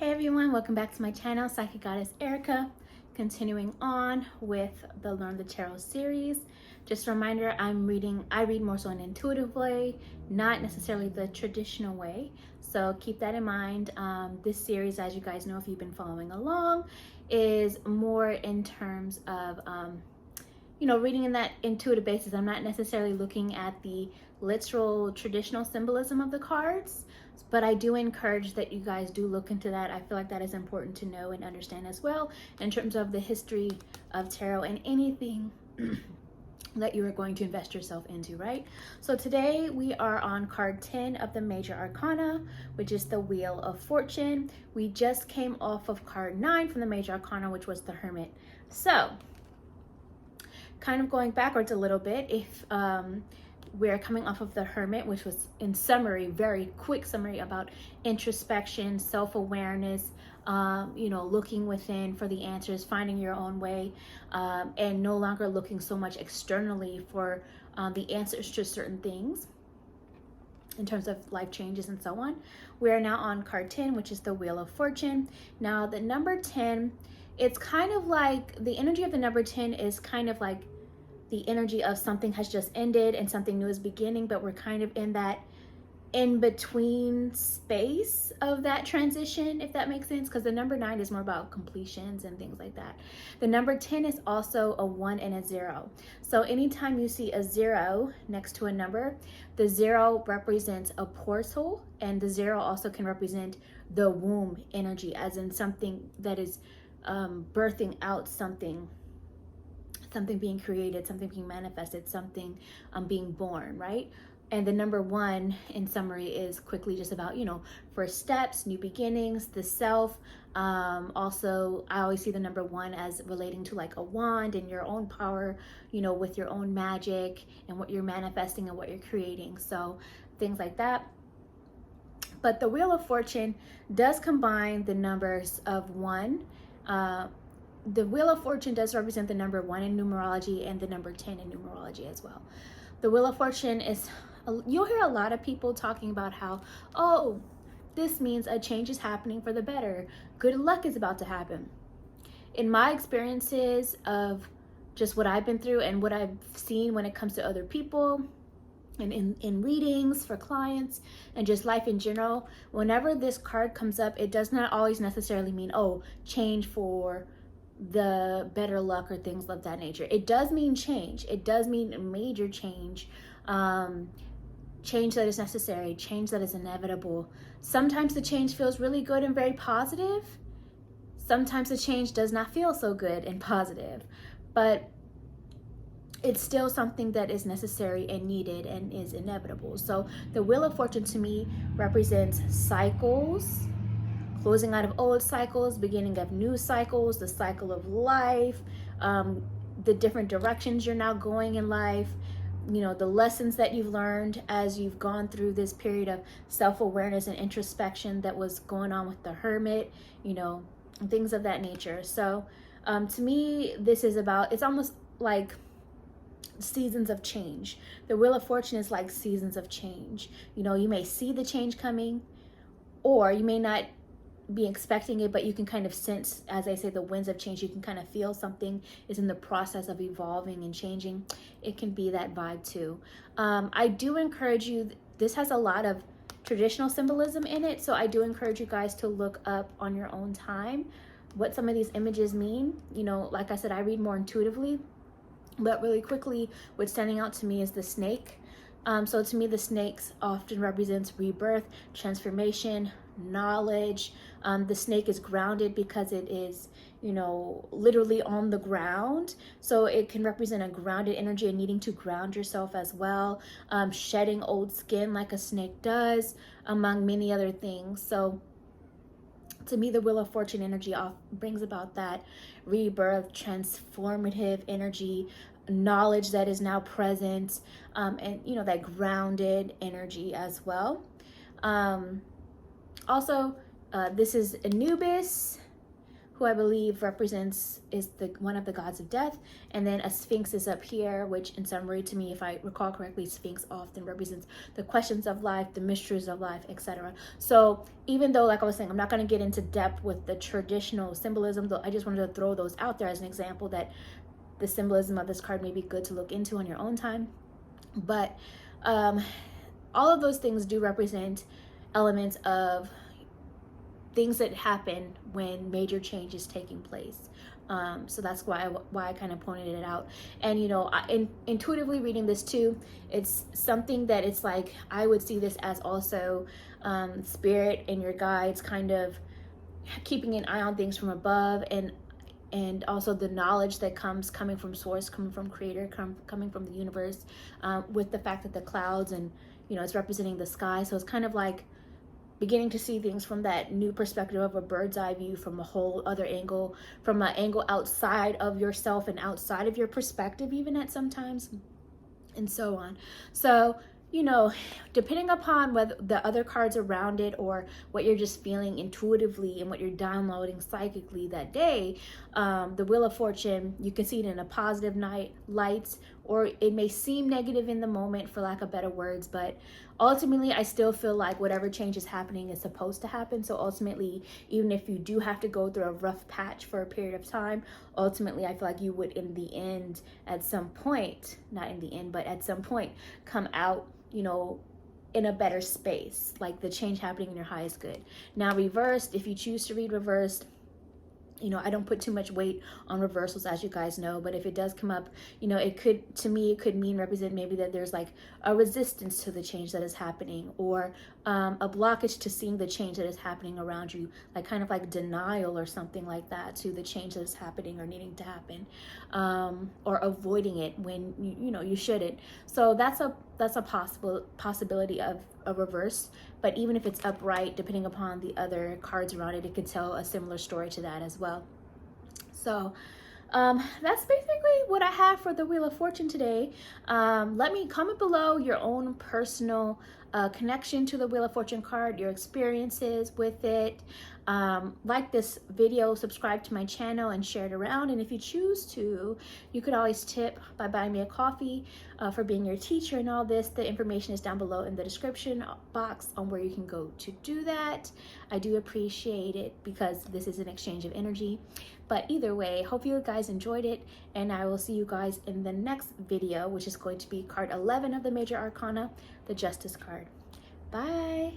Hey everyone, welcome back to my channel, Psychic Goddess Erica. Continuing on with the Learn the Tarot series. Just a reminder, I read more so an intuitive way, not necessarily the traditional way. So keep that in mind. This series, as you guys know, if you've been following along, is more in terms of reading in that intuitive basis. I'm not necessarily looking at the literal traditional symbolism of the cards, but I do encourage that you guys do look into that. I feel like that is important to know and understand as well in terms of the history of tarot and anything that you are going to invest yourself into, right? So today we are on card 10 of the Major Arcana, which is the Wheel of Fortune. We just came off of card 9 from the Major Arcana, which was the Hermit. So kind of going backwards a little bit, if we're coming off of the Hermit, which was in summary, very quick summary about introspection, self-awareness, looking within for the answers, finding your own way, and no longer looking so much externally for the answers to certain things in terms of life changes and so on. We are now on card 10, which is the Wheel of Fortune. Now the number 10, it's kind of like the energy of the number 10 is kind of like the energy of something has just ended and something new is beginning, but we're kind of in that in-between space of that transition, if that makes sense, because the number 9 is more about completions and things like that. The number 10 is also a 1 and a 0. So anytime you see a 0 next to a number, the 0 represents a portal, and the 0 also can represent the womb energy, as in something that is birthing out something being created, something being manifested, something being born, right? And the number 1 in summary is quickly just about, first steps, new beginnings, the self. Also, I always see the number 1 as relating to like a wand and your own power, with your own magic and what you're manifesting and what you're creating. So things like that. But the Wheel of Fortune does combine the numbers of 1. The Wheel of Fortune does represent the number 1 in numerology and the number 10 in numerology as well. The Wheel of Fortune is, you'll hear a lot of people talking about how, oh, this means a change is happening for the better. Good luck is about to happen. In my experiences of just what I've been through and what I've seen when it comes to other people, and in readings for clients and just life in general, whenever this card comes up, it does not always necessarily mean, oh, change for the better luck or things of that nature. It does mean change. It does mean a major change, change that is necessary, change that is inevitable. Sometimes the change feels really good and very positive. Sometimes the change does not feel so good and positive, but it's still something that is necessary and needed and is inevitable. So the Wheel of Fortune to me represents cycles, closing out of old cycles, beginning of new cycles, the cycle of life, the different directions you're now going in life, the lessons that you've learned as you've gone through this period of self-awareness and introspection that was going on with the Hermit, things of that nature. So to me, this is about, it's almost like seasons of change. The Wheel of Fortune is like seasons of change. You may see the change coming, or you may not be expecting it, but you can kind of sense, as I say, the winds of change. You can kind of feel something is in the process of evolving and changing. It can be that vibe too. I do encourage you, this has a lot of traditional symbolism in it, so I do encourage you guys to look up on your own time what some of these images mean. Like I said, I read more intuitively, but really quickly, what's standing out to me is the snake. So to me, the snakes often represents rebirth, transformation, knowledge. The snake is grounded because it is, literally on the ground. So it can represent a grounded energy and needing to ground yourself as well. Shedding old skin like a snake does, among many other things. So to me, the Wheel of Fortune energy brings about that rebirth, transformative energy, knowledge that is now present, and that grounded energy as well. Also, this is Anubis, who I believe represents is one of the gods of death, and then a sphinx is up here, which in summary to me, if I recall correctly, sphinx often represents the questions of life, the mysteries of life, etc. So even though, like I was saying, I'm not going to get into depth with the traditional symbolism, though I just wanted to throw those out there as an example that the symbolism of this card may be good to look into on your own time. But all of those things do represent elements of things that happen when major change is taking place. So that's why I kind of pointed it out. And you know, intuitively reading this too, it's something that it's like I would see this as also spirit and your guides kind of keeping an eye on things from above, and also the knowledge that coming from source, coming from creator, coming from the universe, with the fact that the clouds and, you know, it's representing the sky. So it's kind of like beginning to see things from that new perspective of a bird's eye view, from a whole other angle, from an angle outside of yourself and outside of your perspective even at sometimes, and so on. So, you know, depending upon whether the other cards around it or what you're just feeling intuitively and what you're downloading psychically that day, the Wheel of Fortune, you can see it in a positive light, or it may seem negative in the moment, for lack of better words, but ultimately I still feel like whatever change is happening is supposed to happen. So ultimately, even if you do have to go through a rough patch for a period of time, ultimately I feel like you would in the end, at some point, not in the end, but at some point, come out, you know, in a better space. Like the change happening in your highest good. Now reversed, if you choose to read reversed, you know, I don't put too much weight on reversals, as you guys know, but if it does come up, you know, it could, to me, it could represent maybe that there's like a resistance to the change that is happening, or a blockage to seeing the change that is happening around you, like kind of like denial or something like that to the change that is happening or needing to happen, or avoiding it when you know you shouldn't. So that's a possibility of a reverse. But even if it's upright, depending upon the other cards around it, it could tell a similar story to that as well. So that's basically what I have for the Wheel of Fortune today. Let me comment below your own personal connection to the Wheel of Fortune card, your experiences with it. Like this video, subscribe to my channel, and share it around. And if you choose to, you could always tip by buying me a coffee for being your teacher and all this. The information is down below in the description box on where you can go to do that. I do appreciate it because this is an exchange of energy. But either way, hope you guys enjoyed it, and I will see you guys in the next video, which is going to be card 11 of the Major Arcana, the Justice card. Bye.